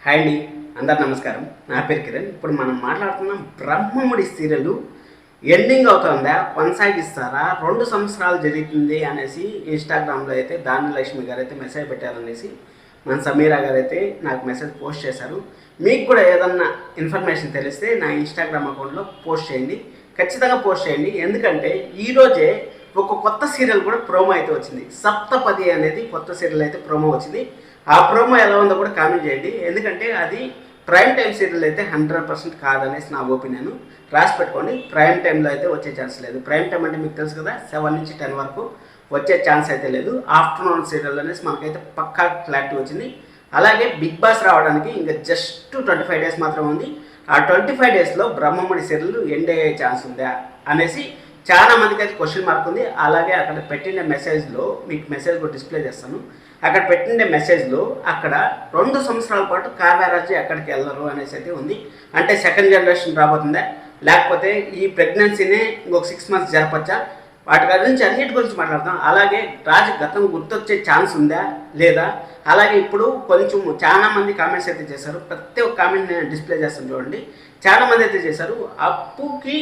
Hi అండి, అందరు నమస్కారం. నా పేరు కిరణ్. ఇప్పుడు మనం మాట్లాడుతున్నాం బ్రహ్మముడి సీరియల్ ఎండింగ్ అవుతుందా, కొనసాగిస్తారా, 2 సంవత్సరాలు జరుగుతుంది అనేసి ఇన్స్టాగ్రామ్లో అయితే దానిలక్ష్మి గారు అయితే మెసేజ్ పెట్టారనేసి మన సమీరా గారు అయితే నాకు మెసేజ్ పోస్ట్ చేశారు. మీకు కూడా ఏదన్నా ఇన్ఫర్మేషన్ తెలిస్తే నా ఇన్స్టాగ్రామ్ అకౌంట్లో పోస్ట్ చేయండి, ఖచ్చితంగా పోస్ట్ చేయండి. ఎందుకంటే ఈరోజే ఒక కొత్త సీరియల్ కూడా ప్రోమో అయితే వచ్చింది. సప్తపది అనేది కొత్త సీరియల్ అయితే ప్రోమో వచ్చింది. ఆ ప్రోమో ఎలా ఉందో కూడా కామెంట్ చేయండి. ఎందుకంటే అది ప్రైమ్ టైం సీరియల్ అయితే 100% కాదనేసి నా ఒపీనియన్. రాసి పెట్టుకోండి. ప్రైమ్ టైంలో అయితే వచ్చే ఛాన్స్ లేదు. ప్రైమ్ టైం అంటే మీకు తెలుసు కదా, 7 నుంచి 10 వరకు వచ్చే ఛాన్స్ అయితే లేదు. ఆఫ్టర్నూన్ సీరియల్ అనేసి మనకైతే పక్కా క్లారిటీ వచ్చింది. అలాగే బిగ్ బాస్ రావడానికి ఇంకా జస్ట్ 25 డేస్ మాత్రమే ఉంది. ఆ 25 డేస్లో బ్రహ్మముడి సీరియల్ ఎండ్ అయ్యే ఛాన్స్ ఉందా అనేసి చాలా మందికి అయితే క్వశ్చన్ మార్క్ ఉంది. అలాగే అక్కడ పెట్టిన మెసేజ్లో మీకు మెసేజ్ కూడా డిస్ప్లే చేస్తాను. అక్కడ పెట్టిన మెసేజ్లో అక్కడ 2 సంవత్సరాల పాటు కావ్యరాజు ఎక్కడికి వెళ్ళరు అనేసి అయితే ఉంది. అంటే సెకండ్ జనరేషన్ రాబోతుందా, లేకపోతే ఈ ప్రెగ్నెన్సీనే ఇంకొక 6 మంత్స్ జరపచ్చా, వాటి గురించి అన్నిటి గురించి మాట్లాడతాం. అలాగే రాజు గతం గుర్తొచ్చే ఛాన్స్ ఉందా లేదా, అలాగే ఇప్పుడు కొంచెం చాలా మంది కామెంట్స్ అయితే చేశారు. ప్రతి ఒక్క కామెంట్ నేను డిస్ప్లే చేస్తాను చూడండి. చాలామంది అయితే చేశారు. అప్పుకి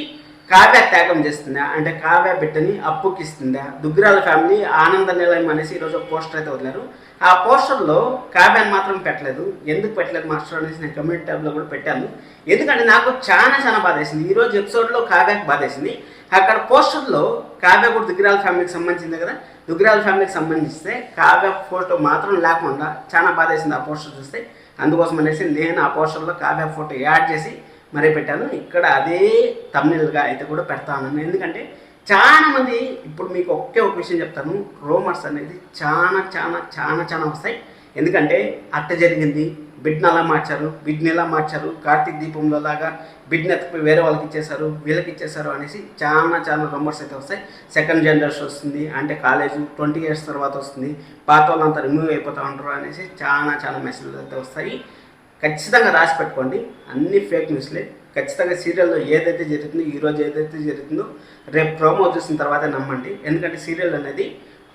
కావ్య త్యాగం చేస్తుందా, అంటే కావ్య బిడ్డని అప్పుకి ఇస్తుందా, దుగ్గిరాల ఫ్యామిలీ ఆనంద నిలయం అనేసి ఈరోజు పోస్టర్ అయితే వదిలారు. ఆ పోస్టర్లో కావ్యాన్ని మాత్రం పెట్టలేదు. ఎందుకు పెట్టలేదు మాస్టర్ అనేసి నేను కమ్యూనిటీ ట్యాబ్లో కూడా పెట్టాను. ఎందుకంటే నాకు చాలా బాధేసింది. ఈరోజు ఎపిసోడ్లో కావ్యకి బాధేసింది. అక్కడ పోస్టర్లో కావ్య కూడా దుగ్గిరాల ఫ్యామిలీకి సంబంధించింది కదా, దుగ్గిరాల ఫ్యామిలీకి సంబంధిస్తే కావ్య ఫోటో మాత్రం లేకుండా చాలా బాధేసింది ఆ పోస్టర్ చూస్తే. అందుకోసం అనేసి నేను ఆ పోస్టర్లో కావ్య ఫోటో యాడ్ చేసి మరీ పెట్టాను. ఇక్కడ అదే తమ్నెల్గా అయితే కూడా పెడతాను. ఎందుకంటే చాలామంది, ఇప్పుడు మీకు ఒకే ఒక విషయం చెప్తాను, రూమర్స్ అనేది చాలా వస్తాయి. ఎందుకంటే అత్త జరిగింది, బిడ్ని అలా మార్చారు, బిడ్ని ఎలా మార్చారు, కార్తీక్ దీపంలో లాగా బిడ్ని ఎత్తుకుపోయి వేరే వాళ్ళకి ఇచ్చేశారు, వీళ్ళకి ఇచ్చేశారు అనేసి చాలా రూమర్స్ అయితే వస్తాయి. సెకండ్ జనరేషన్ వస్తుంది, అంటే కాలేజు 20 ఇయర్స్ తర్వాత వస్తుంది, పాత వాళ్ళంతా రిమూవ్ అయిపోతూ ఉంటారు అనేసి చాలా మెసేజ్లు అయితే వస్తాయి. ఖచ్చితంగా రాసి పెట్టుకోండి. అన్ని ఫేక్ న్యూస్లే. ఖచ్చితంగా సీరియల్లో ఏదైతే జరుగుతుందో, ఈరోజు ఏదైతే జరుగుతుందో రేపు ప్రోమో చూసిన తర్వాత నమ్మండి. ఎందుకంటే సీరియల్ అనేది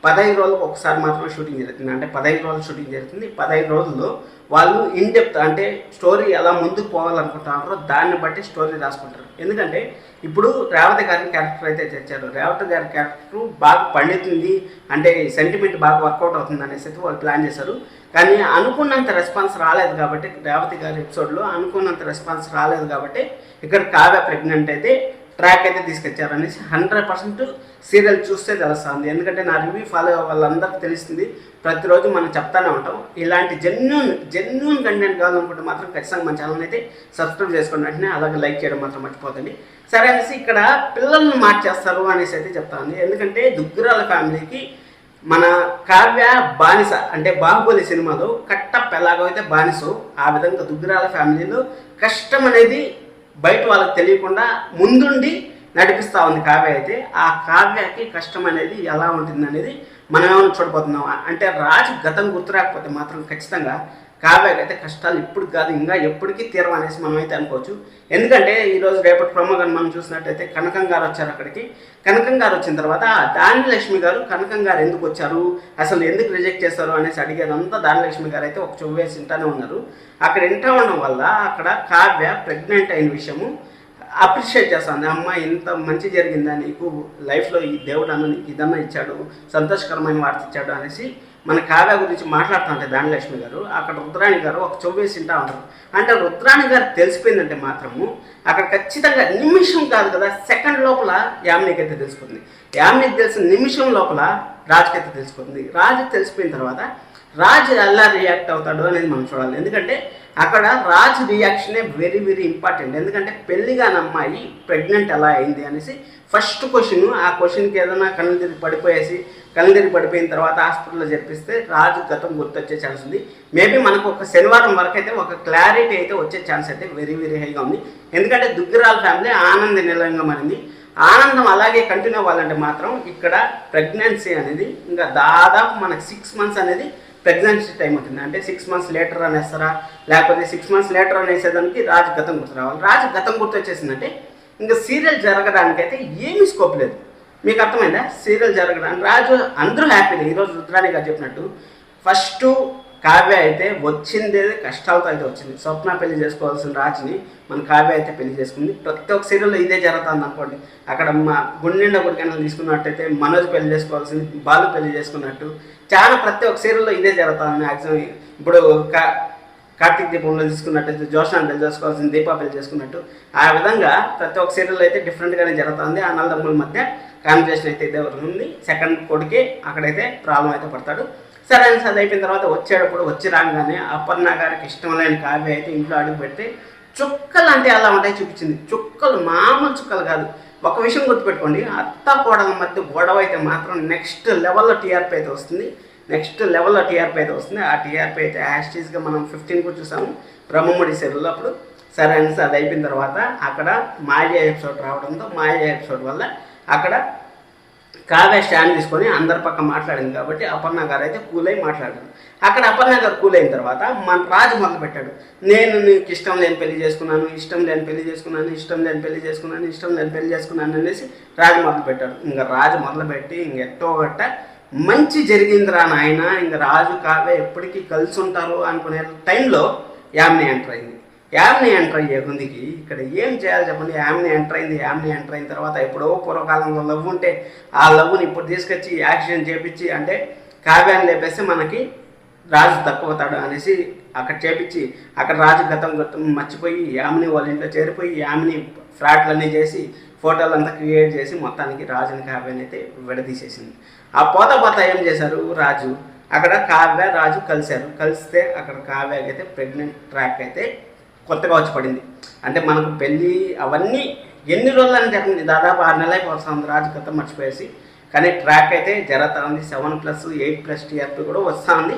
15 రోజులకు ఒకసారి మాత్రమే షూటింగ్ జరుగుతుంది. అంటే 15 రోజులు షూటింగ్ జరుగుతుంది. 15 రోజుల్లో వాళ్ళు ఇన్ డెప్త్, అంటే స్టోరీ ఎలా ముందుకు పోవాలనుకుంటున్నారో దాన్ని బట్టి స్టోరీ రాసుకుంటారు. ఎందుకంటే ఇప్పుడు రేవతి గారి క్యారెక్టర్ అయితే తెచ్చారు. రేవతి గారి క్యారెక్టర్ బాగా పండుతుంది, అంటే సెంటిమెంట్ బాగా వర్కౌట్ అవుతుంది అనేసి అయితే వాళ్ళు ప్లాన్ చేశారు. కానీ అనుకున్నంత రెస్పాన్స్ రాలేదు కాబట్టి, రేవతి గారి ఎపిసోడ్లో అనుకున్నంత రెస్పాన్స్ రాలేదు కాబట్టి ఇక్కడ కావ్య ప్రెగ్నెంట్ అయితే ట్రాక్ అయితే తీసుకొచ్చారు అనేసి 100% సీరియల్ చూస్తే తెలుస్తుంది. ఎందుకంటే నా రివ్యూ ఫాలో వాళ్ళందరికీ తెలుస్తుంది. ప్రతిరోజు మనం చెప్తానే ఉంటాం. ఇలాంటి జెన్యూన్ కంటెంట్ కావాలనుకుంటే మాత్రం ఖచ్చితంగా మన ఛానల్ అయితే సబ్స్క్రైబ్ చేసుకోండి. వెంటనే అలాగే లైక్ చేయడం మాత్రం మర్చిపోతండి. సరే అనేసి ఇక్కడ పిల్లల్ని మార్చేస్తారు అనేసి అయితే చెప్తాను. ఎందుకంటే దుగ్గిరాల ఫ్యామిలీకి మన కావ్య బానిస, అంటే బాహుబలి సినిమాలో కట్టప్ప ఎలాగో అయితే బానిసో, ఆ విధంగా దుగ్గిరాల ఫ్యామిలీలో కష్టం అనేది బయట వాళ్ళకి తెలియకుండా ముందుండి నడిపిస్తూ ఉంది కావ్య. అయితే ఆ కావ్యకి కష్టం అనేది ఎలా ఉంటుంది అనేది మనం ఏమైనా చూడబోతున్నాం. అంటే రాజు గతం గుర్తురాకపోతే మాత్రం ఖచ్చితంగా కావ్యకి అయితే కష్టాలు ఇప్పుడు కాదు, ఇంకా ఎప్పటికీ తీరం అనేసి మనం అయితే అనుకోవచ్చు. ఎందుకంటే ఈరోజు రేపటి ప్రోమో కానీ మనం చూసినట్టయితే కనకం గారు వచ్చారు అక్కడికి. కనకం గారు వచ్చిన తర్వాత దానిలక్ష్మి గారు కనకం గారు ఎందుకు వచ్చారు, అసలు ఎందుకు రిజెక్ట్ చేస్తారు అనేసి అడిగేదంతా దానిలక్ష్మి గారు అయితే ఒక చెవ్వేసి వింటానే ఉన్నారు. అక్కడ వింటా ఉండడం వల్ల అక్కడ కావ్య ప్రెగ్నెంట్ అయిన విషయము అప్రిషియేట్ చేస్తుంది. అమ్మ ఇంత మంచి జరిగిందా నీకు లైఫ్లో, ఈ దేవుడు అన్న నీకు ఇదన్నా ఇచ్చాడు, సంతోషకరమైన వార్త ఇచ్చాడు అనేసి మన కావ్య గురించి మాట్లాడుతుంటే దానిలక్ష్మి గారు, అక్కడ రుద్రాణి గారు ఒక చెవ్వేసి వింటా ఉంటారు. అంటే రుద్రాణి గారు తెలిసిపోయిందంటే మాత్రము అక్కడ ఖచ్చితంగా నిమిషం కాదు కదా, సెకండ్ లోపల యామినికి అయితే తెలిసిపోతుంది. యామినికి తెలిసిన నిమిషం లోపల రాజుకి అయితే తెలిసిపోతుంది. రాజుకి తెలిసిపోయిన తర్వాత రాజు ఎలా రియాక్ట్ అవుతాడు అనేది మనం చూడాలి. ఎందుకంటే అక్కడ రాజు రియాక్షనే వెరీ ఇంపార్టెంట్. ఎందుకంటే పెళ్లిగాని అమ్మాయి ప్రెగ్నెంట్ ఎలా అయింది అనేసి ఫస్ట్ క్వశ్చన్. ఆ క్వశ్చన్కి ఏదైనా కళ్ళు తిరిగి పడిపోయిన తర్వాత హాస్పిటల్లో జరిపిస్తే రాజు గతం గుర్తొచ్చే ఛాన్స్ ఉంది. మేబీ మనకు ఒక శనివారం వరకు అయితే ఒక క్లారిటీ అయితే వచ్చే ఛాన్స్ అయితే వెరీ హైగా ఉంది. ఎందుకంటే దుగ్గిరాల ఫ్యామిలీ ఆనంద నిలయంగా మారింది. ఆనందం అలాగే కంటిన్యూ అవ్వాలంటే మాత్రం ఇక్కడ ప్రెగ్నెన్సీ అనేది ఇంకా దాదాపు మనకు 6 మంత్స్ అనేది ప్రెగ్నెన్సీ టైం అవుతుంది. అంటే 6 మంత్స్ లేటర్ అనేస్తారా, లేకపోతే 6 మంత్స్ లేటర్ అనేసేదానికి రాజు గతం గుర్తు రావాలి. రాజు గతం గుర్తు వచ్చేసిందంటే ఇంకా సీరియల్ జరగడానికైతే ఏమీ స్కోప్ లేదు. మీకు అర్థమైందా? సీరియల్ జరగడానికి రాజు అందరూ హ్యాపీగా. ఈరోజు రుద్రాణి గారు చెప్పినట్టు ఫస్ట్ కావ్య అయితే వచ్చిందే కష్టాలతో అయితే వచ్చింది. స్వప్న పెళ్లి చేసుకోవాల్సిన రాజుని మన కావ్య అయితే పెళ్లి చేసుకుంది. ప్రతి ఒక్క సీరియల్లో ఇదే జరుగుతుంది అనుకోండి. అక్కడ మా గుండెండ గుడికైనా తీసుకున్నట్టయితే మనోజ్ పెళ్లి చేసుకోవాల్సింది బాలు పెళ్లి చేసుకున్నట్టు చాలా ప్రతి ఒక్క సీరియల్లో ఇదే జరుగుతుంది మ్యాక్సిమం. ఇప్పుడు కార్తీక్ దీపంలో తీసుకున్నట్టయితే జోష్నాన్ని పెళ్లి చేసుకోవాల్సింది దీపా పెళ్లి చేసుకున్నట్టు ఆ విధంగా ప్రతి ఒక్క సీరియల్లో అయితే డిఫరెంట్గానే జరుగుతుంది. ఆ నల్లదమ్ముల మధ్య కాంబినేషన్ అయితే ఇదే ఉంది. సెకండ్ కొడుకే అక్కడైతే ప్రాబ్లం అయితే పడతాడు. సరే అని అది అయిపోయిన తర్వాత వచ్చేటప్పుడు వచ్చి రాగానే అపర్ణ గారికి ఇష్టం లేని కావ్య అయితే ఇంట్లో అడుగు పెట్టి చుక్కలు అంటే ఎలా ఉంటాయి చూపించింది. చుక్కలు మామూలు చుక్కలు కాదు. ఒక విషయం గుర్తుపెట్టుకోండి, అత్త కోడల మధ్య గొడవ అయితే మాత్రం నెక్స్ట్ లెవెల్లో టీఆర్పీ అయితే వస్తుంది. ఆ టీఆర్పీ అయితే యాస్టీస్గా మనం 15 చూసాము బ్రహ్మముడి సీరియల్లో. అప్పుడు సరే అని అది అయిపోయిన తర్వాత అక్కడ మాయ ఎపిసోడ్ రావడంతో మాయ ఎపిసోడ్ వల్ల అక్కడ కావ్య స్టాండ్ తీసుకొని అందరి పక్క మాట్లాడింది కాబట్టి అపర్ణ గారు అయితే కూల్ అయి మాట్లాడారు. అక్కడ అపర్ణ గారు కూల్ అయిన తర్వాత మన రాజు మొదలు పెట్టాడు. నేను నీకు ఇష్టం లేని పెళ్లి చేసుకున్నాను అనేసి రాజు మొదలు పెట్టాడు. ఇంకా రాజు మొదలుపెట్టి ఎట్టో గట్ట మంచి జరిగిందిరా నాయన, ఇంకా రాజు కావ్య ఎప్పటికీ కలిసి ఉంటారు అనుకునే టైంలో యామిని ఎంటర్ అయింది. యామిని ఎంటర్ అయ్యే ముందుకి ఇక్కడ ఏం చేయాలి చెప్పండి. యామిని ఎంటర్ అయిన తర్వాత ఎప్పుడో పూర్వకాలంలో లవ్ ఉంటే ఆ లవ్ని ఇప్పుడు తీసుకొచ్చి యాక్సిడెంట్ చేపించి అంటే కావ్యాన్ని లేపేస్తే మనకి రాజు తక్కువతాడు అనేసి అక్కడ చేపించి అక్కడ రాజు గతం మర్చిపోయి యామిని వాళ్ళ ఇంట్లో చేరిపోయి యామిని ఫ్లాట్లన్నీ చేసి ఫోటోలంతా క్రియేట్ చేసి మొత్తానికి రాజుని కావ్యాన్ని అయితే విడదీసేసింది. ఆ పోత ఏం చేశారు, రాజు అక్కడ కావ్య రాజు కలిస్తే అక్కడ కావ్యకి అయితే ప్రెగ్నెంట్ ట్రాక్ అయితే కొత్తగా వచ్చి పడింది. అంటే మనకు పెళ్ళి అవన్నీ ఎన్ని రోజులని జరిగింది, దాదాపు 6 నెలలకి వస్తుంది రాజు గతం మర్చిపోయేసి. కానీ ట్రాక్ అయితే జరుగుతూ ఉంది. 7+, 8+ టీఆర్పీ కూడా వస్తూ ఉంది.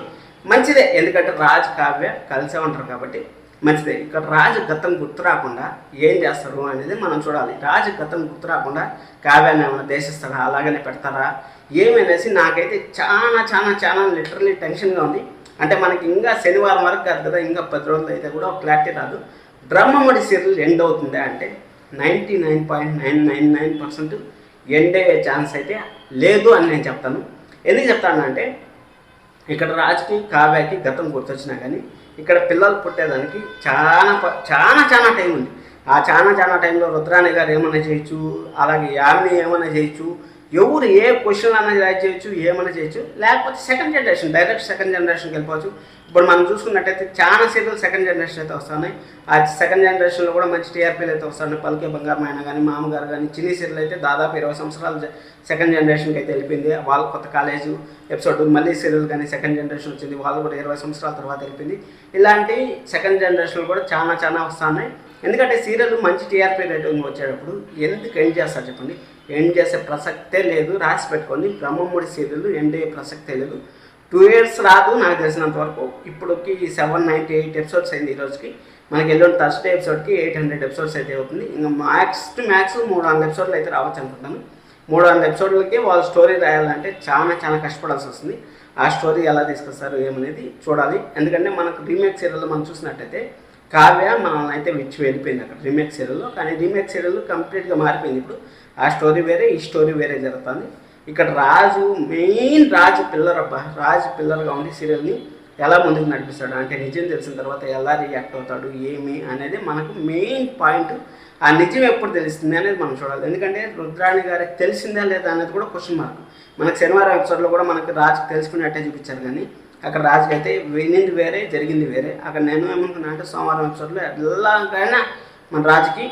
మంచిదే, ఎందుకంటే రాజు కావ్య కలిసే ఉంటారు కాబట్టి మంచిదే. ఇక్కడ రాజు గతం గుర్తు రాకుండా ఏం చేస్తారు అనేది మనం చూడాలి. రాజు గతం గుర్తు రాకుండా కావ్యాన్ని ఏమైనా దేశిస్తారా, అలాగనే పెడతారా ఏమనేసి నాకైతే చాలా లిటరలీ టెన్షన్గా ఉంది. అంటే మనకి ఇంకా శనివారం వరకు కాదు కదా, ఇంకా 10 రోజులు అయితే కూడా ఒక క్లారిటీ రాదు. బ్రహ్మముడి సీరియల్ ఎండ్ అవుతుందా అంటే 99.999% ఎండ్ అయ్యే ఛాన్స్ అయితే లేదు అని నేను చెప్తాను. ఎందుకు చెప్తానంటే ఇక్కడ రాజుకి కావ్యకి గతం గుర్తొచ్చినా కానీ ఇక్కడ పిల్లలు పుట్టేదానికి చాలా టైం ఉంది. ఆ చాలా టైంలో రుద్రాణి గారు ఏమైనా చేయొచ్చు, అలాగే యామిని ఏమైనా చేయొచ్చు, ఎవరు ఏ క్వశ్చన్ అన్నది రైట్ చేయొచ్చు, ఏమైనా చేయొచ్చు. లేకపోతే డైరెక్ట్ సెకండ్ జనరేషన్కి వెళ్ళిపోవచ్చు. ఇప్పుడు మనం చూసుకున్నట్టయితే చాలా సీరియల్ సెకండ్ జనరేషన్ అయితే వస్తున్నాయి. ఆ సెకండ్ జనరేషన్లో కూడా మంచి టీఆర్పీలు అయితే వస్తున్నాయి. పలికే బంగారమైన కానీ మామగారు కానీ చిన్ని సీరియల్ అయితే దాదాపు 20 సంవత్సరాలు సెకండ్ జనరేషన్కి అయితే వెళ్ళిపోయింది. వాళ్ళు కొత్త కాలేజు ఎపిసోడ్ మళ్ళీ సీరియల్ కానీ సెకండ్ జనరేషన్ వచ్చింది, వాళ్ళు కూడా 20 సంవత్సరాల తర్వాత వెళ్ళిపోయింది. ఇలాంటి సెకండ్ జనరేషన్లు కూడా చాలా వస్తున్నాయి. ఎందుకంటే సీరియల్ మంచి టీఆర్పీ రేటింగ్ వచ్చేటప్పుడు ఎందుకు ఎండ్ చేస్తారు చెప్పండి. ఎండ్ చేసే ప్రసక్తే లేదు. రాసి పెట్టుకోండి, బ్రహ్మముడి సీరియల్ ఎండ్ అయ్యే ప్రసక్తే లేదు. 2 years రాదు నాకు తెలిసినంత వరకు. ఇప్పటికి 798 ఎపిసోడ్స్ అయింది ఈ రోజుకి. మనకి ఎల్లుండి థర్స్డే ఎపిసోడ్కి 800 ఎపిసోడ్స్ అయితే అవుతుంది. ఇంకా మ్యాక్స్ 300 ఎపిసోడ్లు అయితే రావచ్చు అనుకుంటాను. 300 ఎపిసోడ్లకి వాళ్ళ స్టోరీ రాయాలంటే చాలా కష్టపడాల్సి వస్తుంది. ఆ స్టోరీ ఎలా తీసుకొస్తారు ఏమనేది చూడాలి. ఎందుకంటే మనకు రీమేక్ సీరియల్లో మనం చూసినట్టయితే కావ్య మనల్ని అయితే విచ్చి వెళ్ళిపోయింది అక్కడ రీమేక్ సీరియల్లో. కానీ రీమేక్ సీరియల్ కంప్లీట్గా మారిపోయింది. ఇప్పుడు ఆ స్టోరీ వేరే, ఈ స్టోరీ వేరే జరుగుతుంది. ఇక్కడ రాజు రాజు పిల్లర్గా ఉండి సీరియల్ని ఎలా ముందుకు నడిపిస్తాడు అంటే నిజం తెలిసిన తర్వాత ఎలా రియాక్ట్ అవుతాడు ఏమి అనేది మనకు మెయిన్ పాయింట్. ఆ నిజం ఎప్పుడు తెలుస్తుంది అనేది మనం చూడాలి. ఎందుకంటే రుద్రాణి గారికి తెలిసిందా లేదా అనేది కూడా క్వశ్చన్ మార్క్. మనకు శనివారం ఎపిసోడ్లో కూడా మనకు రాజుకి తెలుసుకున్నట్టే చూపించారు, కానీ అక్కడ రాజుకి అయితే వినింది వేరే, జరిగింది వేరే. అక్కడ నేను ఏమనుకున్నా అంటే సోమవారం ఎపిసోడ్లో ఎలాగైనా మన రాజుకి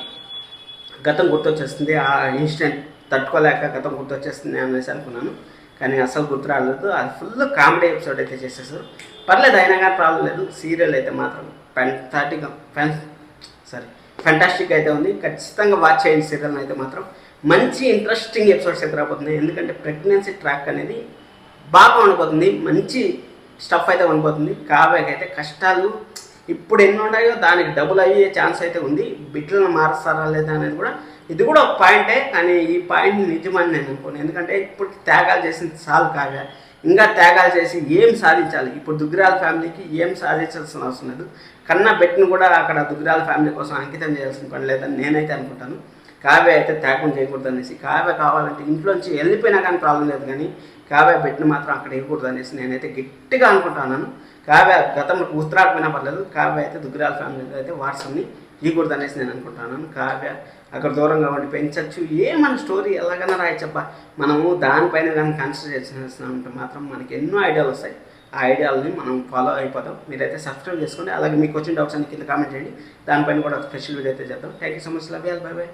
గతం గుర్తొచ్చేస్తుంది, ఆ ఇన్సిడెంట్ తట్టుకోలేక గతం గుర్తొచ్చేస్తుంది అనేసి అనుకున్నాను. కానీ అసలు గుర్తు రాలేదు. అది ఫుల్ కామెడీ ఎపిసోడ్ అయితే చేసేసారు. పర్లేదు, అయినా కానీ ప్రాబ్లం లేదు. సీరియల్ అయితే మాత్రం ఫ్యాంటాస్టిక్ అయితే ఉంది. ఖచ్చితంగా వాచ్ చేయండి సీరియల్ని అయితే మాత్రం. మంచి ఇంట్రెస్టింగ్ ఎపిసోడ్స్ అయితే రాబోతున్నాయి. ఎందుకంటే ప్రెగ్నెన్సీ ట్రాక్ అనేది బాగా ఉండిపోతుంది, మంచి స్టఫ్ అయితే ఉండిపోతుంది. కావ్యకి అయితే కష్టాలు ఇప్పుడు ఎన్ని ఉన్నాయో దానికి డబుల్ అయ్యే ఛాన్స్ అయితే ఉంది. బిడ్డలను మారుస్తారా లేదా అనేది కూడా ఇది కూడా ఒక పాయింటే. కానీ ఈ పాయింట్ నిజమని నేను అనుకోను. ఎందుకంటే ఇప్పుడు త్యాగాలు చేసింది చాలు కావ్య, ఇంకా త్యాగాలు చేసి ఏం సాధించాలి. ఇప్పుడు దుగ్గిరాల ఫ్యామిలీకి ఏం సాధించాల్సిన అవసరం లేదు. కన్నా బెట్ను కూడా అక్కడ దుగ్గిరాల ఫ్యామిలీ కోసం అంకితం చేయాల్సిన పని లేదని నేనైతే అనుకుంటాను. కావ్య అయితే త్యాగం చేయకూడదు అనేసి, కావ్య కావాలంటే ఇంట్లోంచి వెళ్ళిపోయినా కానీ ప్రాబ్లం లేదు, కానీ కావ్య బెట్ను మాత్రం అక్కడ వేయకూడదు అనేసి నేనైతే గట్టిగా అనుకుంటున్నాను. కావ్య గతంలో గుర్తురాకపోయినా పర్లేదు, కావ్య అయితే దుగ్గిరాల ఫ్యామిలీలో అయితే వారసుని ఈకూడదు అనేసి నేను అనుకుంటున్నాను. కావ్య అక్కడ దూరంగా ఉండి పెంచచ్చు, మన స్టోరీ ఎలాగైనా రాయచ్చబ్బా. మనము దానిపైన కానీ కాన్సన్ట్రేట్ చేసినట్టు మాత్రం మనకి ఎన్నో ఐడియాలు వస్తాయి. ఆ ఐడియాలని మనం ఫాలో అయిపోతాం. మీరైతే సబ్స్క్రైబ్ చేసుకోండి. అలాగే మీకు వచ్చిన డౌట్స్ అన్ని కింద కామెంట్ చేయండి. దానిపైన కూడా స్పెషల్ వీడియో అయితే చేద్దాం. Thank you so much. Love you all. By by.